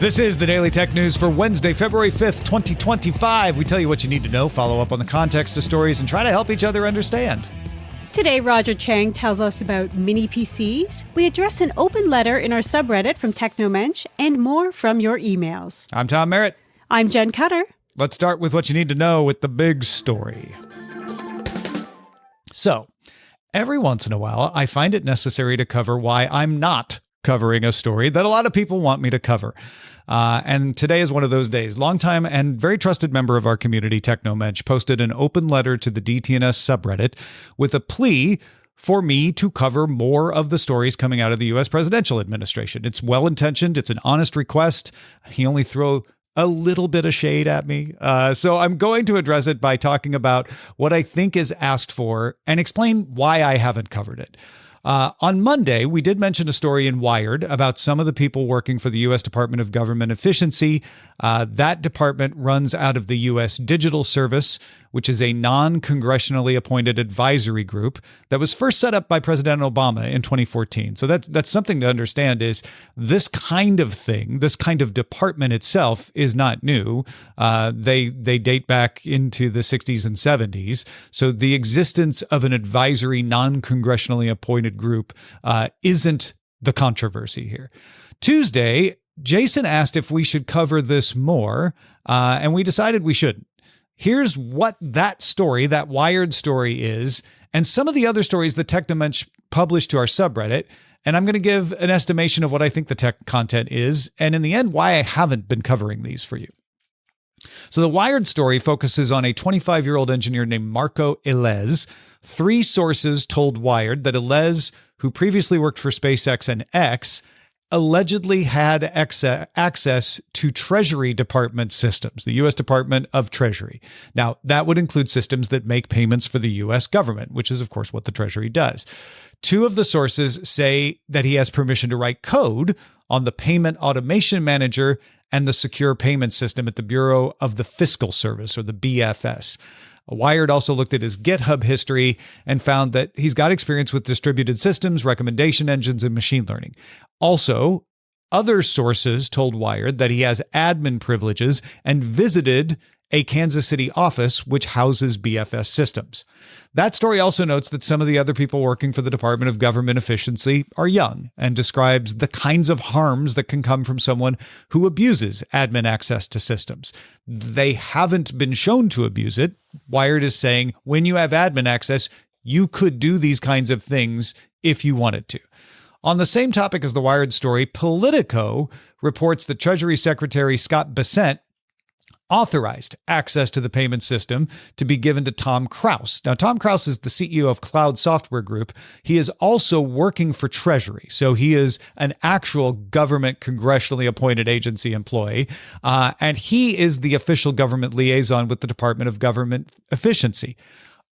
This is the Daily Tech News for Wednesday, February 5th, 2025. We tell you what you need to know, follow up on the context of stories, and try to help each other understand. Today, Roger Chang tells us about mini PCs. We address an open letter in our subreddit from Technomensch, and more from your emails. I'm Tom Merritt. I'm Jenn Cutter. Let's start with what you need to know with the big story. So, every once in a while, I find it necessary to cover why I'm not covering a story that a lot of people want me to cover. And today is one of those days. Longtime and very trusted member of our community, Technomensch, posted an open letter to the DTNS subreddit with a plea for me to cover more of the stories coming out of the U.S. presidential administration. It's well-intentioned. It's an honest request. He only threw a little bit of shade at me. So I'm going to address it by talking about what I think is asked for and explain why I haven't covered it. On Monday, we did mention a story in Wired about some of the people working for the U.S. Department of Government Efficiency. That department runs out of the U.S. Digital Service, which is a non-congressionally appointed advisory group that was first set up by President Obama in 2014. So that's something to understand is this kind of thing, this kind of department itself is not new. They date back into the 60s and 70s. So the existence of an advisory non-congressionally appointed group isn't the controversy here. Tuesday, Jason asked if we should cover this more, and we decided we shouldn't. Here's what that story, that Wired story is, and some of the other stories that Technomensch published to our subreddit, and I'm going to give an estimation of what I think the tech content is, and in the end, why I haven't been covering these for you. So the Wired story focuses on a 25-year-old engineer named Marco Illes. 3 sources told Wired that Illes, who previously worked for SpaceX and X, allegedly had access to Treasury Department systems, the U.S. Department of Treasury. Now, that would include systems that make payments for the U.S. government, which is, of course, what the Treasury does. 2 of the sources say that he has permission to write code on the Payment Automation Manager and the Secure Payment System at the Bureau of the Fiscal Service, or the BFS. Wired also looked at his GitHub history and found that he's got experience with distributed systems, recommendation engines, and machine learning. Also, other sources told Wired that he has admin privileges and visited a Kansas City office which houses BFS systems. That story also notes that some of the other people working for the Department of Government Efficiency are young and describes the kinds of harms that can come from someone who abuses admin access to systems. They haven't been shown to abuse it. Wired is saying when you have admin access, you could do these kinds of things if you wanted to. On the same topic as the Wired story, Politico reports that Treasury Secretary Scott Bessent authorized access to the payment system to be given to Tom Krause. Now, Tom Krause is the CEO of Cloud Software Group. He is also working for Treasury, so he is an actual government congressionally appointed agency employee, and he is the official government liaison with the Department of Government Efficiency.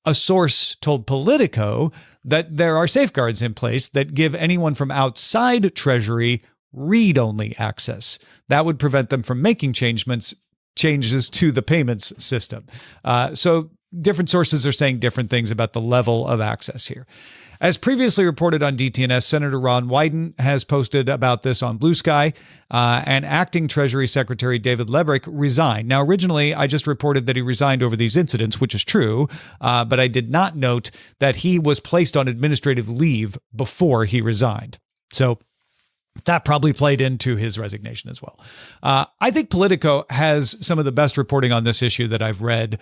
A source told Politico that there are safeguards in place that give anyone from outside Treasury read-only access. That would prevent them from making changes to the payments system. So different sources are saying different things about the level of access here. As previously reported on DTNS, Senator Ron Wyden has posted about this on Blue Sky, and acting Treasury Secretary David Lebrick resigned. Now, originally, I just reported that he resigned over these incidents, which is true, but I did not note that he was placed on administrative leave before he resigned. So that probably played into his resignation as well. I think Politico has some of the best reporting on this issue that I've read.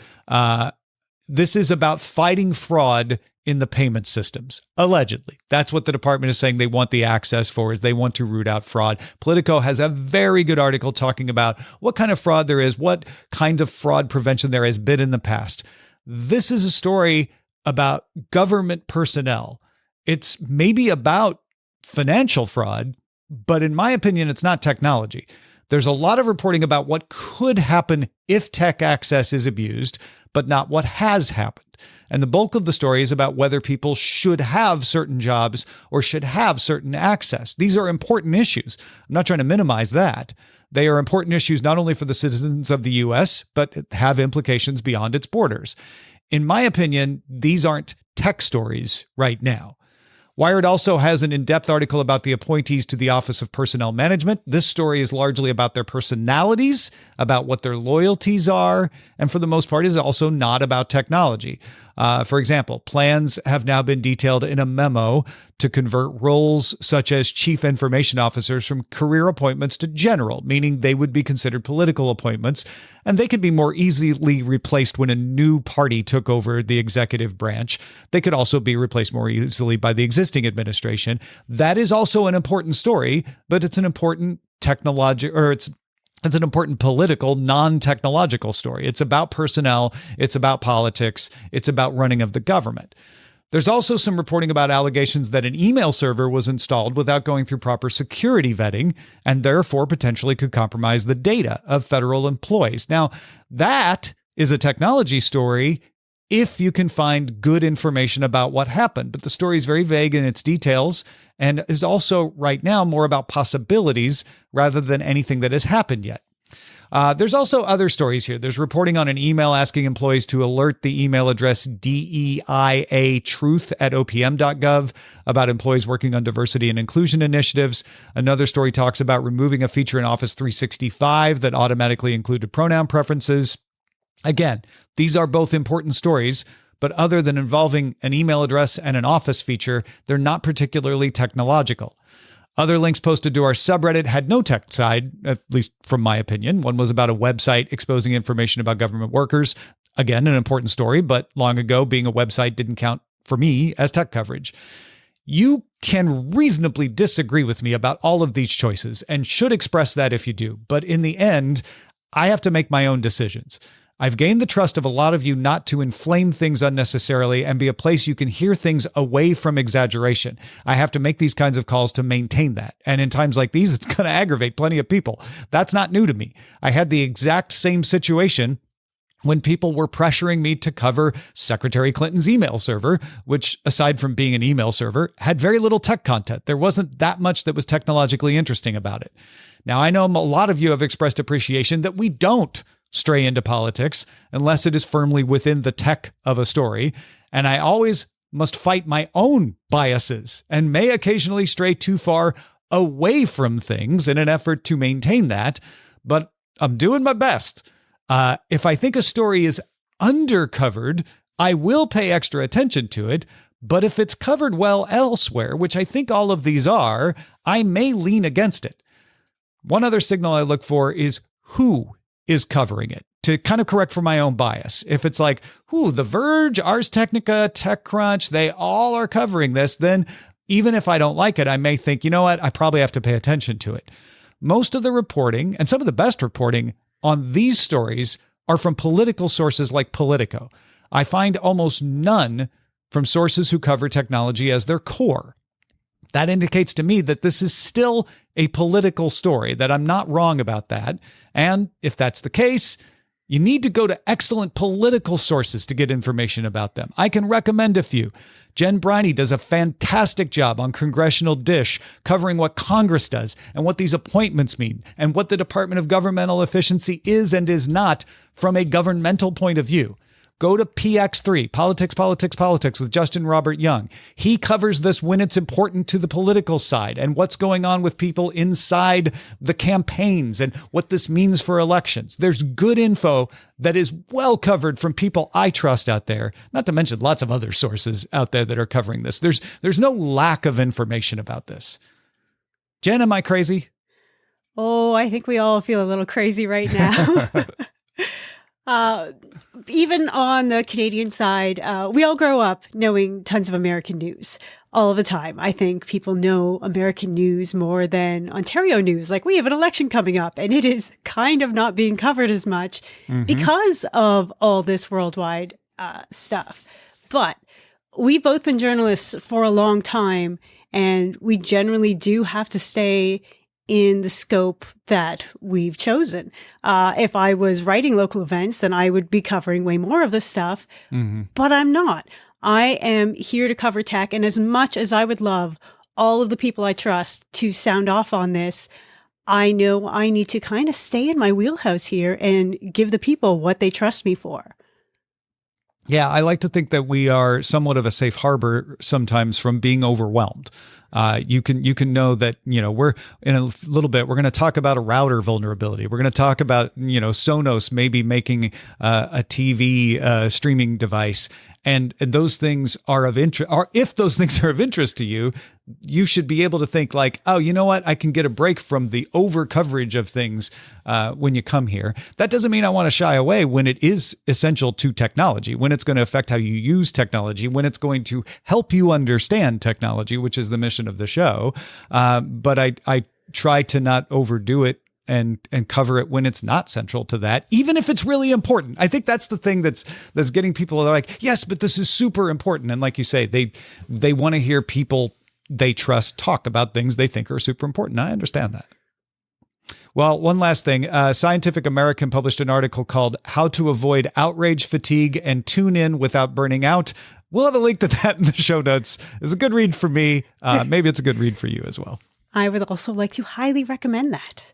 This is about fighting fraud in the payment systems, allegedly. That's what the department is saying they want the access for, is they want to root out fraud. Politico has a very good article talking about what kind of fraud there is, what kind of fraud prevention there has been in the past. This is a story about government personnel. It's maybe about financial fraud, but in my opinion, it's not technology. There's a lot of reporting about what could happen if tech access is abused, but not what has happened. And the bulk of the story is about whether people should have certain jobs or should have certain access. These are important issues. I'm not trying to minimize that. They are important issues not only for the citizens of the U.S., but have implications beyond its borders. In my opinion, these aren't tech stories right now. Wired also has an in-depth article about the appointees to the Office of Personnel Management. This story is largely about their personalities, about what their loyalties are, and for the most part is also not about technology. For example, plans have now been detailed in a memo to convert roles such as chief information officers from career appointments to general, meaning they would be considered political appointments, and they could be more easily replaced when a new party took over the executive branch. They could also be replaced more easily by the existing administration. That is also an important story, but it's an important it's an important political, non-technological story. It's about personnel. It's about politics. It's about running of the government. There's also some reporting about allegations that an email server was installed without going through proper security vetting and therefore potentially could compromise the data of federal employees. Now, that is a technology story if you can find good information about what happened. But the story is very vague in its details and is also right now more about possibilities rather than anything that has happened yet. There's also other stories here. There's reporting on an email asking employees to alert the email address DEIA-truth@opm.gov about employees working on diversity and inclusion initiatives. Another story talks about removing a feature in Office 365 that automatically included pronoun preferences. Again, these are both important stories, but other than involving an email address and an Office feature, they're not particularly technological. Other links posted to our subreddit had no tech side, at least from my opinion. One was about a website exposing information about government workers. Again, an important story, but long ago, being a website didn't count for me as tech coverage. You can reasonably disagree with me about all of these choices and should express that if you do. But in the end, I have to make my own decisions. I've gained the trust of a lot of you not to inflame things unnecessarily and be a place you can hear things away from exaggeration. I have to make these kinds of calls to maintain that. And in times like these, it's going to aggravate plenty of people. That's not new to me. I had the exact same situation when people were pressuring me to cover Secretary Clinton's email server, which, aside from being an email server, had very little tech content. There wasn't that much that was technologically interesting about it. Now, I know a lot of you have expressed appreciation that we don't stray into politics unless it is firmly within the tech of a story. And I always must fight my own biases and may occasionally stray too far away from things in an effort to maintain that. But I'm doing my best. If I think a story is undercovered, I will pay extra attention to it. But if it's covered well elsewhere, which I think all of these are, I may lean against it. One other signal I look for is who is covering it, to kind of correct for my own bias. If it's like, The Verge, Ars Technica, TechCrunch, they all are covering this, then even if I don't like it, I may think, you know what, I probably have to pay attention to it. Most of the reporting, and some of the best reporting on these stories, are from political sources like Politico. I find almost none from sources who cover technology as their core. That indicates to me that this is still a political story, that I'm not wrong about that. And if that's the case, you need to go to excellent political sources to get information about them. I can recommend a few. Jenn Briney does a fantastic job on Congressional Dish, covering what Congress does and what these appointments mean and what the Department of Governmental Efficiency is and is not from a governmental point of view. Go to PX3, Politics with Justin Robert Young. He covers this when it's important to the political side and what's going on with people inside the campaigns and what this means for elections. There's good info that is well covered from people I trust out there, not to mention lots of other sources out there that are covering this. There's no lack of information about this. Jen, am I crazy? Oh, I think we all feel a little crazy right now. Even on the Canadian side, we all grow up knowing tons of American news all of the time. I think people know American news more than Ontario news. Like, we have an election coming up and it is kind of not being covered as much because of all this worldwide stuff. But we've both been journalists for a long time, and we generally do have to stay in the scope that we've chosen. If I was writing local events, then I would be covering way more of this stuff, but I'm not. I am here to cover tech, and as much as I would love all of the people I trust to sound off on this, I know I need to kind of stay in my wheelhouse here and give the people what they trust me for. Yeah, I like to think that we are somewhat of a safe harbor sometimes from being overwhelmed. You can know that, we're in a little bit, we're going to talk about a router vulnerability. We're going to talk about, Sonos maybe making a TV streaming device. And those things are of interest, or if those things are of interest to you, you should be able to think like, oh, you know what? I can get a break from the over coverage of things when you come here. That doesn't mean I want to shy away when it is essential to technology, when it's going to affect how you use technology, when it's going to help you understand technology, which is the mission of the show. But I try to not overdo it and cover it when it's not central to that, even if it's really important. I think that's the thing that's getting people like, yes, but this is super important. And like you say, they want to hear people they trust talk about things they think are super important. I understand that. Well, one last thing. Scientific American published an article called How to Avoid Outrage Fatigue and Tune In Without Burning Out. We'll have a link to that in the show notes. It's a good read for me. Maybe it's a good read for you as well. I would also like to highly recommend that.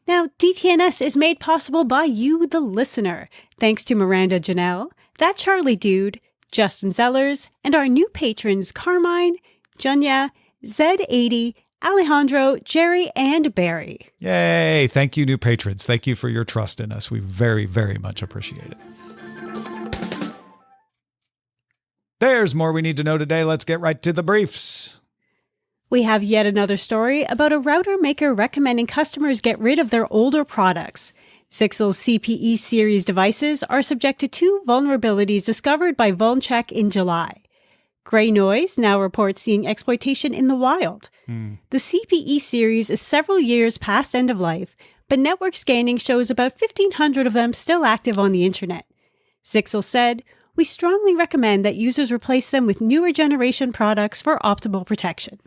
Now, DTNS is made possible by you, the listener, thanks to Miranda Janelle, That Charlie Dude, Justin Zellers, and our new patrons Carmine, Junya, Zed80, Alejandro, Jerry, and Barry. Yay! Thank you, new patrons. Thank you for your trust in us. We very, very much appreciate it. There's more we need to know today. Let's get right to the briefs. We have yet another story about a router maker recommending customers get rid of their older products. Sixel's CPE series devices are subject to 2 vulnerabilities discovered by VulnCheck in July. Grey Noise now reports seeing exploitation in the wild. The CPE series is several years past end of life, but network scanning shows about 1,500 of them still active on the internet. Sixel said, "We strongly recommend that users replace them with newer generation products for optimal protection."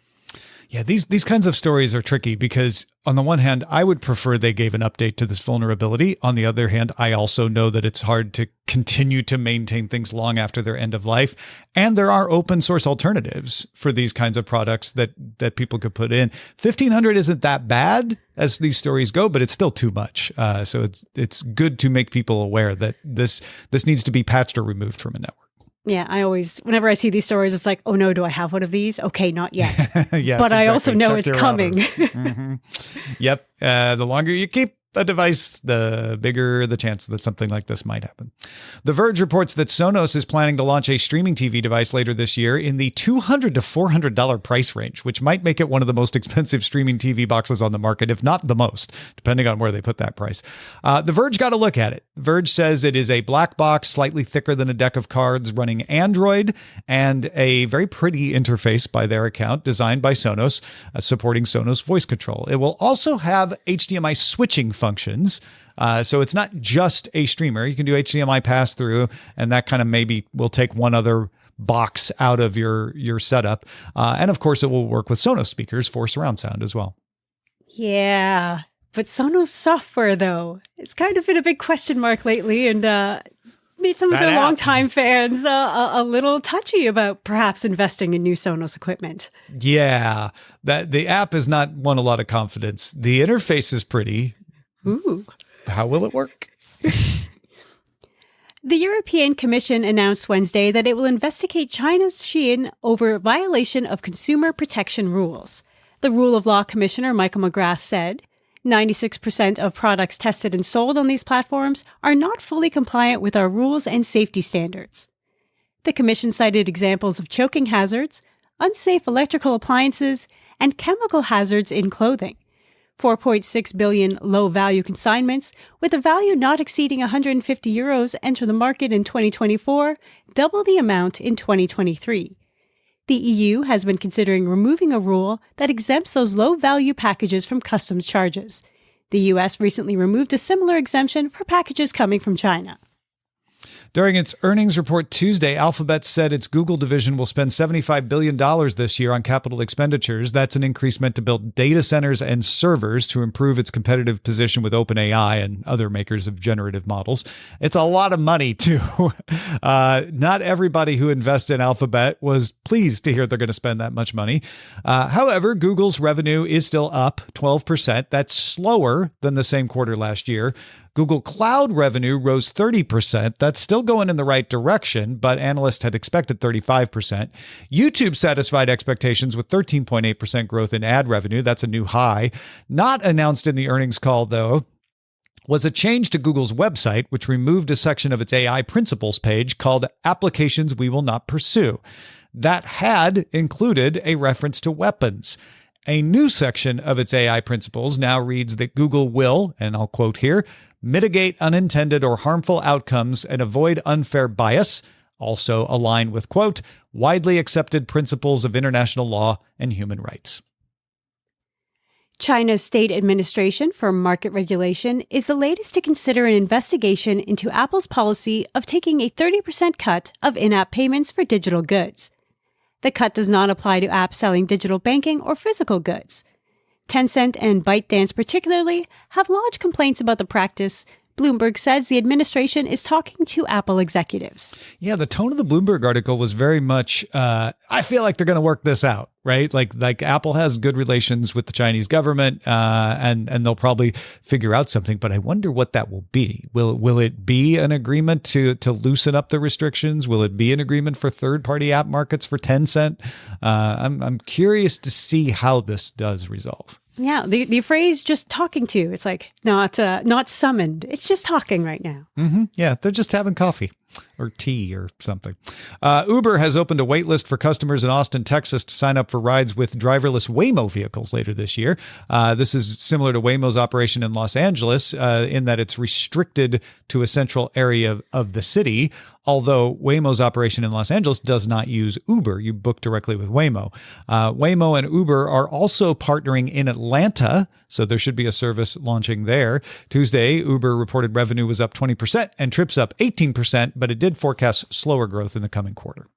Yeah, these kinds of stories are tricky because on the one hand, I would prefer they gave an update to this vulnerability. On the other hand, I also know that it's hard to continue to maintain things long after their end of life. And there are open source alternatives for these kinds of products that people could put in. 1,500 isn't that bad as these stories go, but it's still too much. So it's good to make people aware that this needs to be patched or removed from a network. Yeah, whenever I see these stories, it's like, oh no, do I have one of these? Okay, not yet. Yes, but exactly. I also know Check it's coming. Mm-hmm. Yep. The longer you keep a device, the bigger the chance that something like this might happen. The Verge reports that Sonos is planning to launch a streaming TV device later this year in the $200 to $400 price range, which might make it one of the most expensive streaming TV boxes on the market, if not the most, depending on where they put that price. The Verge got a look at it. Verge says it is a black box, slightly thicker than a deck of cards, running Android, and a very pretty interface by their account, designed by Sonos, supporting Sonos voice control. It will also have HDMI switching functions. So it's not just a streamer. You can do HDMI pass through, and that kind of maybe will take one other box out of your setup. And of course, it will work with Sonos speakers for surround sound as well. Yeah, but Sonos software, though, it's kind of been a big question mark lately, and made some of their longtime fans a little touchy about perhaps investing in new Sonos equipment. Yeah, that the app has not won a lot of confidence. The interface is pretty. Ooh. How will it work? The European Commission announced Wednesday that it will investigate China's Shein over violation of consumer protection rules. The Rule of Law Commissioner Michael McGrath said, 96% of products tested and sold on these platforms are not fully compliant with our rules and safety standards. The Commission cited examples of choking hazards, unsafe electrical appliances, and chemical hazards in clothing. 4.6 billion low-value consignments, with a value not exceeding €150 enter the market in 2024, double the amount in 2023. The EU has been considering removing a rule that exempts those low-value packages from customs charges. The US recently removed a similar exemption for packages coming from China. During its earnings report Tuesday, Alphabet said its Google division will spend $75 billion this year on capital expenditures. That's an increase meant to build data centers and servers to improve its competitive position with OpenAI and other makers of generative models. It's a lot of money, too. Not everybody who invests in Alphabet was pleased to hear they're going to spend that much money. However, Google's revenue is still up 12%. That's slower than the same quarter last year. Google Cloud revenue rose 30%. That's still going in the right direction, but analysts had expected 35%. YouTube satisfied expectations with 13.8% growth in ad revenue. That's a new high. Not announced in the earnings call, though, was a change to Google's website, which removed a section of its AI principles page called Applications We Will Not Pursue. That had included a reference to weapons. A new section of its AI principles now reads that Google will, and I'll quote here, mitigate unintended or harmful outcomes and avoid unfair bias, also align with, quote, widely accepted principles of international law and human rights. China's State Administration for Market Regulation is the latest to consider an investigation into Apple's policy of taking a 30% cut of in-app payments for digital goods. The cut does not apply to apps selling digital banking or physical goods. Tencent and ByteDance particularly have lodged complaints about the practice. Bloomberg says the administration is talking to Apple executives. Yeah, the tone of the Bloomberg article was very much, I feel like they're going to work this out, right? Like Apple has good relations with the Chinese government, and they'll probably figure out something, but I wonder what that will be. Will it be an agreement to loosen up the restrictions? Will it be an agreement for third-party app markets for Tencent? I'm curious to see how this does resolve. Yeah, the phrase "just talking to," it's like not summoned. It's just talking right now. Mm-hmm. Yeah, they're just having coffee or tea or something. Uber has opened a wait list for customers in Austin, Texas to sign up for rides with driverless Waymo vehicles later this year. This is similar to Waymo's operation in Los Angeles in that it's restricted to a central area of the city, although Waymo's operation in Los Angeles does not use Uber. You book directly with Waymo. Waymo and Uber are also partnering in Atlanta, so there should be a service launching there. Tuesday, Uber reported revenue was up 20% and trips up 18%, but it did forecast slower growth in the coming quarter.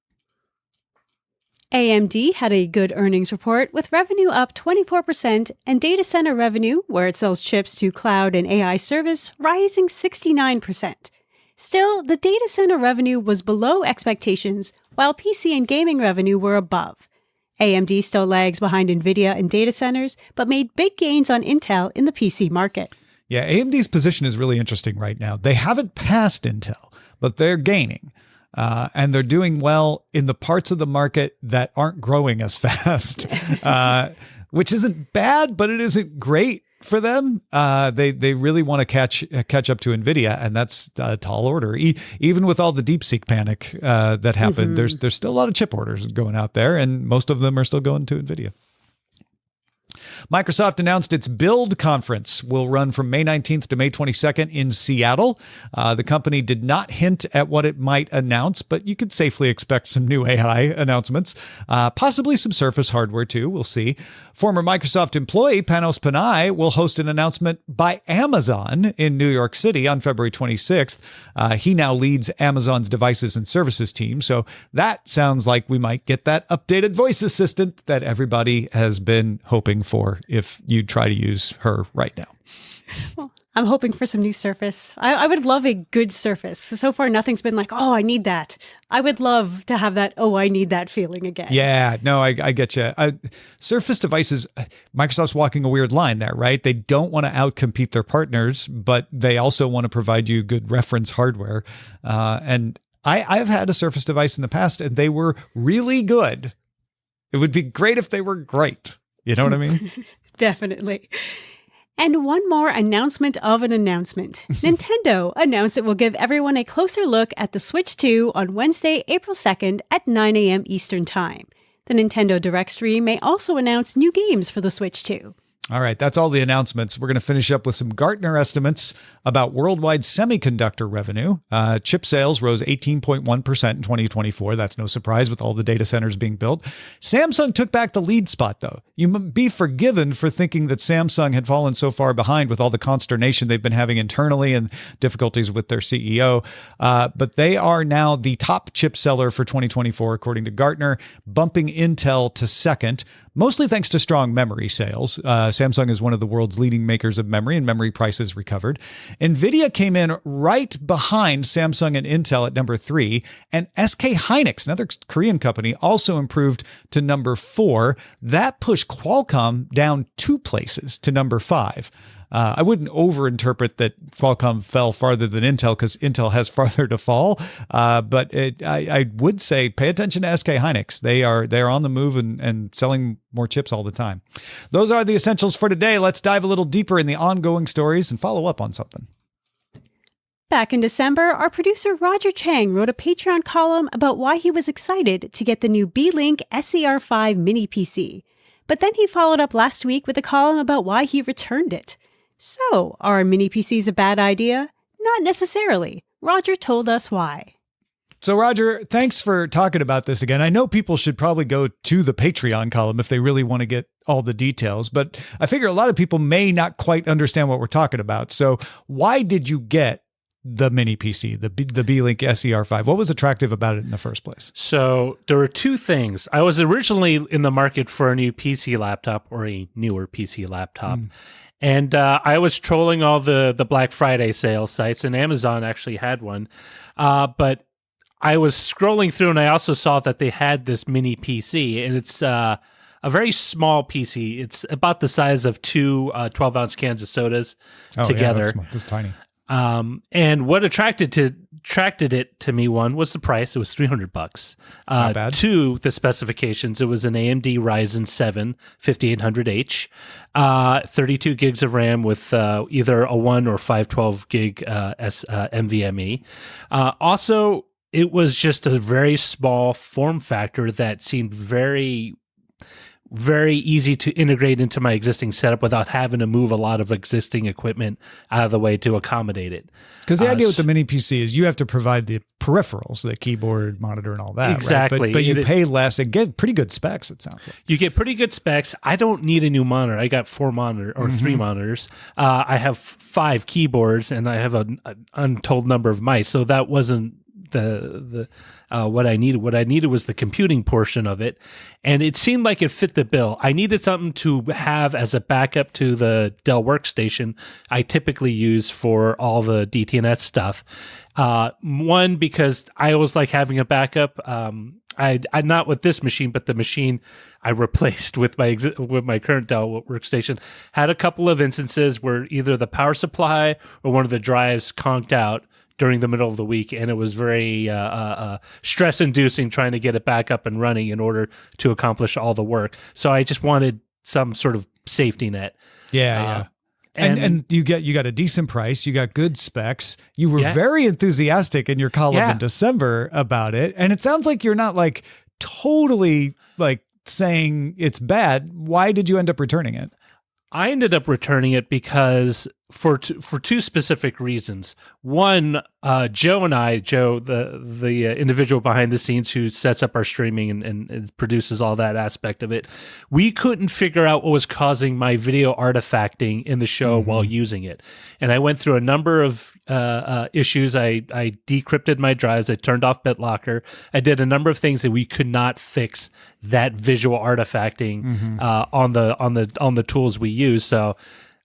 AMD had a good earnings report with revenue up 24% and data center revenue, where it sells chips to cloud and AI service, rising 69%. Still, the data center revenue was below expectations, while PC and gaming revenue were above. AMD still lags behind NVIDIA in data centers, but made big gains on Intel in the PC market. Yeah, AMD's position is really interesting right now. They haven't passed Intel, but they're gaining. And they're doing well in the parts of the market that aren't growing as fast, which isn't bad, but it isn't great for them. They really want to catch up to NVIDIA, and that's a tall order. Even with all the DeepSeek panic that happened, there's still a lot of chip orders going out there, and most of them are still going to NVIDIA. Microsoft announced its Build conference will run from May 19th to May 22nd in Seattle. The company did not hint at what it might announce, but you could safely expect some new AI announcements, possibly some Surface hardware too. We'll see. Former Microsoft employee Panos Panay will host an announcement by Amazon in New York City on February 26th. He now leads Amazon's devices and services team, so that sounds like we might get that updated voice assistant that everybody has been hoping for if you try to use her right now. Well, I'm hoping for some new Surface. I would love a good Surface. So far, nothing's been like, oh, I need that. I would love to have that, oh, I need that feeling again. Yeah, no, I get you. Surface devices, Microsoft's walking a weird line there, right? They don't want to outcompete their partners, but they also want to provide you good reference hardware. And I've had a Surface device in the past, and they were really good. It would be great if they were great. You know what I mean? Definitely. And one more announcement of an announcement. Nintendo announced it will give everyone a closer look at the Switch 2 on Wednesday, April 2nd at 9 a.m. Eastern Time. The Nintendo Direct stream may also announce new games for the Switch 2. All right, that's all the announcements. We're going to finish up with some Gartner estimates about worldwide semiconductor revenue. Chip sales rose 18.1% in 2024. That's no surprise with all the data centers being built. Samsung took back the lead spot, though. You may be forgiven for thinking that Samsung had fallen so far behind with all the consternation they've been having internally and difficulties with their CEO. But they are now the top chip seller for 2024, according to Gartner, bumping Intel to second, mostly thanks to strong memory sales. Samsung is one of the world's leading makers of memory, and memory prices recovered. NVIDIA came in right behind Samsung and Intel at number 3, and SK Hynix, another Korean company, also improved to number 4. That pushed Qualcomm down 2 places to number 5. I wouldn't overinterpret that Qualcomm fell farther than Intel because Intel has farther to fall. But I would say pay attention to SK Hynix. They are on the move and selling more chips all the time. Those are the essentials for today. Let's dive a little deeper in the ongoing stories and follow up on something. Back in December, our producer Roger Chang wrote a Patreon column about why he was excited to get the new B-Link SER5 mini PC. But then he followed up last week with a column about why he returned it. So, are mini PCs a bad idea? Not necessarily. Roger told us why. So, Roger, thanks for talking about this again. I know people should probably go to the Patreon column if they really want to get all the details, but I figure a lot of people may not quite understand what we're talking about. So why did you get the mini PC, the B-Link SER5? What was attractive about it in the first place? So there were two things. I was originally in the market for a new PC laptop, or a newer PC laptop. And I was trolling all the Black Friday sales sites, and Amazon actually had one. But I was scrolling through, and I also saw that they had this mini PC, and it's a very small PC. It's about the size of two 12-ounce cans of sodas together. Yeah, that's tiny. And what attracted it to me, one, was the price. It was $300. Not bad. Two, the specifications. It was an AMD Ryzen 7 5800H, 32 gigs of RAM with either a 1 or 512 gig NVMe. Also, it was just a very small form factor that seemed very easy to integrate into my existing setup without having to move a lot of existing equipment out of the way to accommodate it. Because the idea with the mini PC is you have to provide the peripherals, the keyboard, monitor, and all that. Exactly. Right? But you pay less and get pretty good specs, it sounds like. You get pretty good specs. I don't need a new monitor. I got 4 monitors or 3 monitors. I have 5 keyboards, and I have an untold number of mice. So that wasn't what I needed. What I needed was the computing portion of it, and it seemed like it fit the bill. I needed something to have as a backup to the Dell workstation I typically use for all the DTNS stuff. One, because I always like having a backup. I not with this machine, but the machine I replaced with my current Dell workstation had a couple of instances where either the power supply or one of the drives conked out during the middle of the week, and it was very stress-inducing trying to get it back up and running in order to accomplish all the work. So I just wanted some sort of safety net. Yeah. And you got a decent price. You got good specs. You were very enthusiastic in your column in December about it, and it sounds like you're not like totally like saying it's bad. Why did you end up returning it? I ended up returning it because for two specific reasons. One, Joe, the individual behind the scenes who sets up our streaming and produces all that aspect of it, we couldn't figure out what was causing my video artifacting in the show while using it. And I went through a number of issues. I decrypted my drives. I turned off BitLocker. I did a number of things that we could not fix that visual artifacting on the tools we use. So,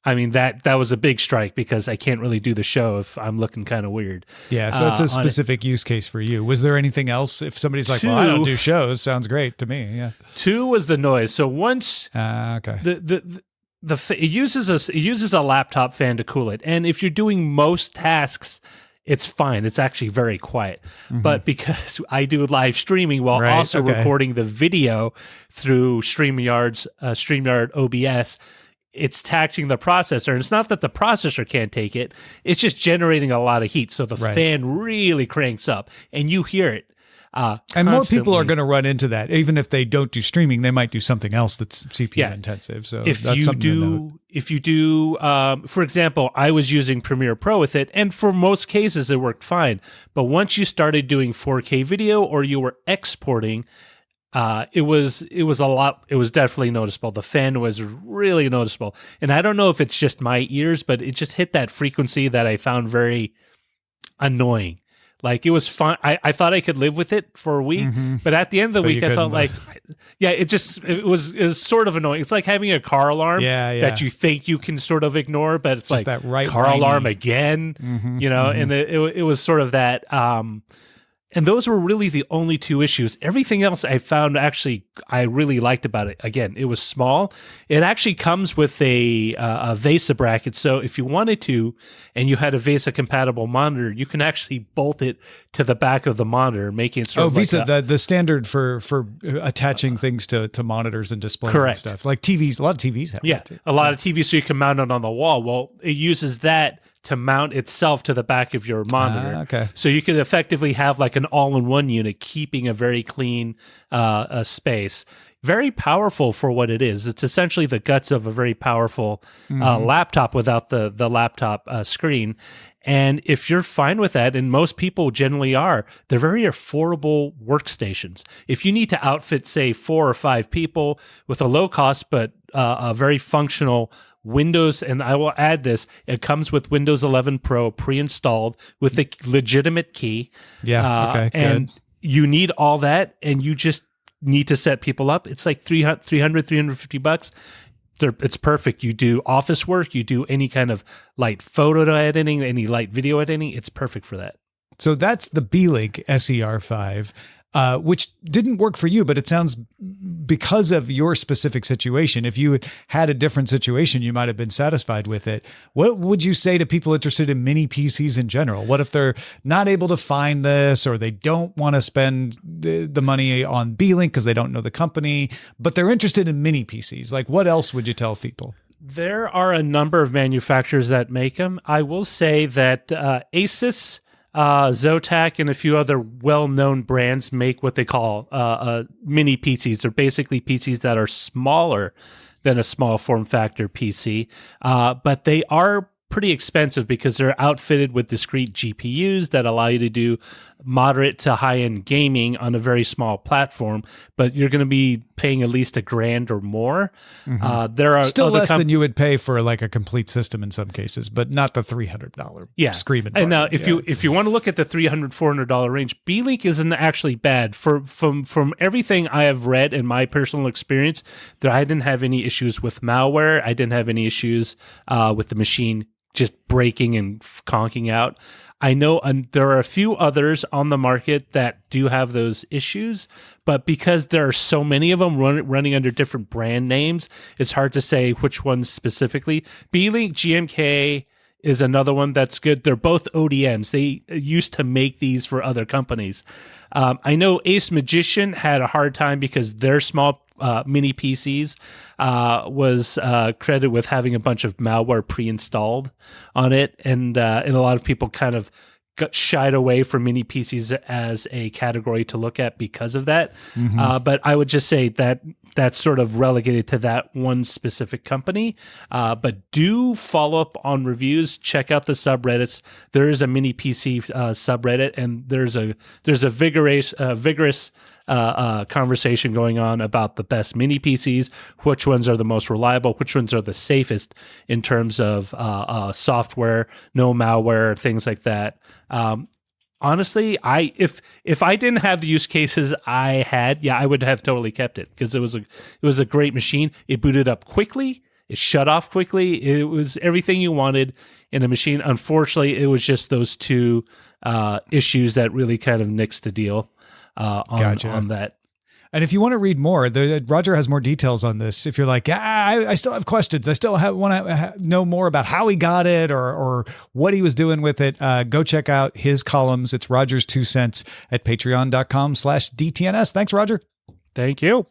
I mean, that was a big strike because I can't really do the show if I'm looking kind of weird. Yeah, so it's a specific use case for you. Was there anything else? If somebody's like, well, I don't do shows, sounds great to me. Yeah. 2 was the noise. So once okay. it uses a laptop fan to cool it, and if you're doing most tasks, it's fine. It's actually very quiet. But because I do live streaming while also recording the video through StreamYard OBS, it's taxing the processor. And it's not that the processor can't take it. It's just generating a lot of heat. So the fan really cranks up and you hear it. And more people are going to run into that. Even if they don't do streaming, they might do something else that's CPU intensive. So if you do, for example, I was using Premiere Pro with it, and for most cases it worked fine. But once you started doing 4K video or you were exporting, it was a lot. It was definitely noticeable. The fan was really noticeable, and I don't know if it's just my ears, but it just hit that frequency that I found very annoying. Like, it was fun. I thought I could live with it for a week, but at the end of the week, I felt like, it was sort of annoying. It's like having a car alarm that you think you can sort of ignore, but it's just like that car alarm again, and it was sort of that. And those were really the only two issues. Everything else I found actually I really liked about it. Again, it was small. It actually comes with a VESA bracket. So if you wanted to, and you had a VESA compatible monitor, you can actually bolt it to the back of the monitor, making it sort of VESA, like the standard for attaching things to monitors and displays and stuff. Like TVs, a lot of TVs have that too. A lot of TVs, so you can mount it on the wall. Well, it uses that to mount itself to the back of your monitor. Okay. So you could effectively have like an all-in-one unit, keeping a very clean space. Very powerful for what it is. It's essentially the guts of a very powerful laptop without the laptop screen. And if you're fine with that, and most people generally are, they're very affordable workstations. If you need to outfit, say, 4 or 5 people with a low cost but a very functional Windows, and I will add this, it comes with Windows 11 Pro pre-installed with a legitimate key. Yeah, okay, and good. you need all that, and you just need to set people up. It's like $350. It's perfect. You do office work, you do any kind of light photo editing, any light video editing, it's perfect for that. So that's the Beelink SER5. Which didn't work for you, but it sounds because of your specific situation. If you had a different situation, you might have been satisfied with it. What would you say to people interested in mini PCs in general? What if they're not able to find this, or they don't want to spend the money on Beelink because they don't know the company, but they're interested in mini PCs? Like, what else would you tell people? There are a number of manufacturers that make them. I will say that Asus, Zotac, and a few other well-known brands make what they call mini PCs. They're basically PCs that are smaller than a small form factor PC, but they are pretty expensive because they're outfitted with discrete GPUs that allow you to do moderate to high-end gaming on a very small platform, but you're going to be paying at least $1,000 or more. There are still less than you would pay for like a complete system in some cases, but not the $300 screaming. And now, if you want to look at the $300, $400 range, Beelink isn't actually bad. From everything I have read in my personal experience, that I didn't have any issues with malware. I didn't have any issues with the machine just breaking and conking out. I know there are a few others on the market that do have those issues, but because there are so many of them running under different brand names, it's hard to say which ones specifically. Beelink GMK is another one that's good. They're both ODMs. They used to make these for other companies. I know Ace Magician had a hard time because their small mini PCs was credited with having a bunch of malware pre-installed on it, and a lot of people kind of got shied away from mini PCs as a category to look at because of that. But I would just say that that's sort of relegated to that one specific company. But do follow up on reviews. Check out the subreddits. There is a mini PC subreddit, and there's a vigorous conversation going on about the best mini PCs, which ones are the most reliable, which ones are the safest in terms of software, no malware, things like that. Honestly, if I didn't have the use cases I had, I would have totally kept it because it was a great machine. It booted up quickly. It shut off quickly. It was everything you wanted in a machine. Unfortunately, it was just those two issues that really kind of nixed the deal on that. And if you want to read more, Roger has more details on this. If you're like, I still have questions, I still want to know more about how he got it or what he was doing with it, go check out his columns. It's Roger's 2 cents at patreon.com/DTNS. Thanks, Roger. Thank you.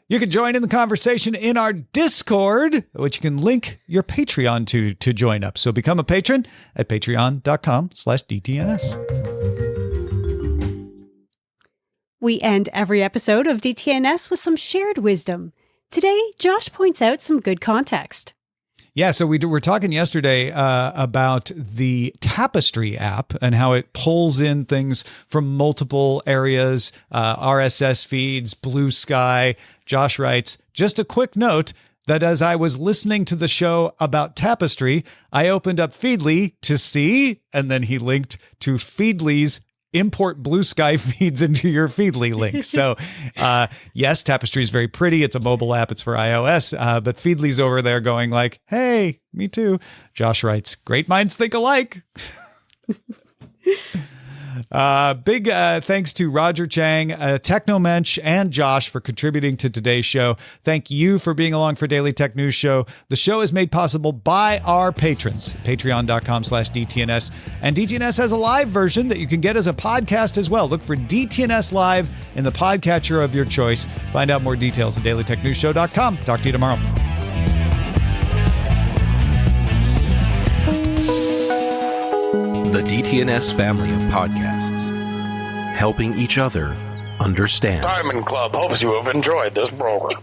You can join in the conversation in our Discord, which you can link your Patreon to join up. So become a patron at patreon.com/DTNS. We end every episode of DTNS with some shared wisdom. Today, Josh points out some good context. Yeah, so we were talking yesterday about the Tapestry app and how it pulls in things from multiple areas, RSS feeds, Blue Sky. Josh writes, just a quick note that as I was listening to the show about Tapestry, I opened up Feedly to see, and then he linked to Feedly's import Blue Sky feeds into your Feedly link. So yes, Tapestry is very pretty. It's a mobile app. It's for iOS. But Feedly's over there going like, hey, me too. Josh writes, great minds think alike. Big thanks to Roger Chang, Technomensch, and Josh for contributing to today's show. Thank you for being along for Daily Tech News Show. The show is made possible by our patrons, patreon.com/DTNS. And DTNS has a live version that you can get as a podcast as well. Look for DTNS Live in the podcatcher of your choice. Find out more details at dailytechnewsshow.com. Talk to you tomorrow. The DTNS family of podcasts, helping each other understand. Diamond Club hopes you have enjoyed this program.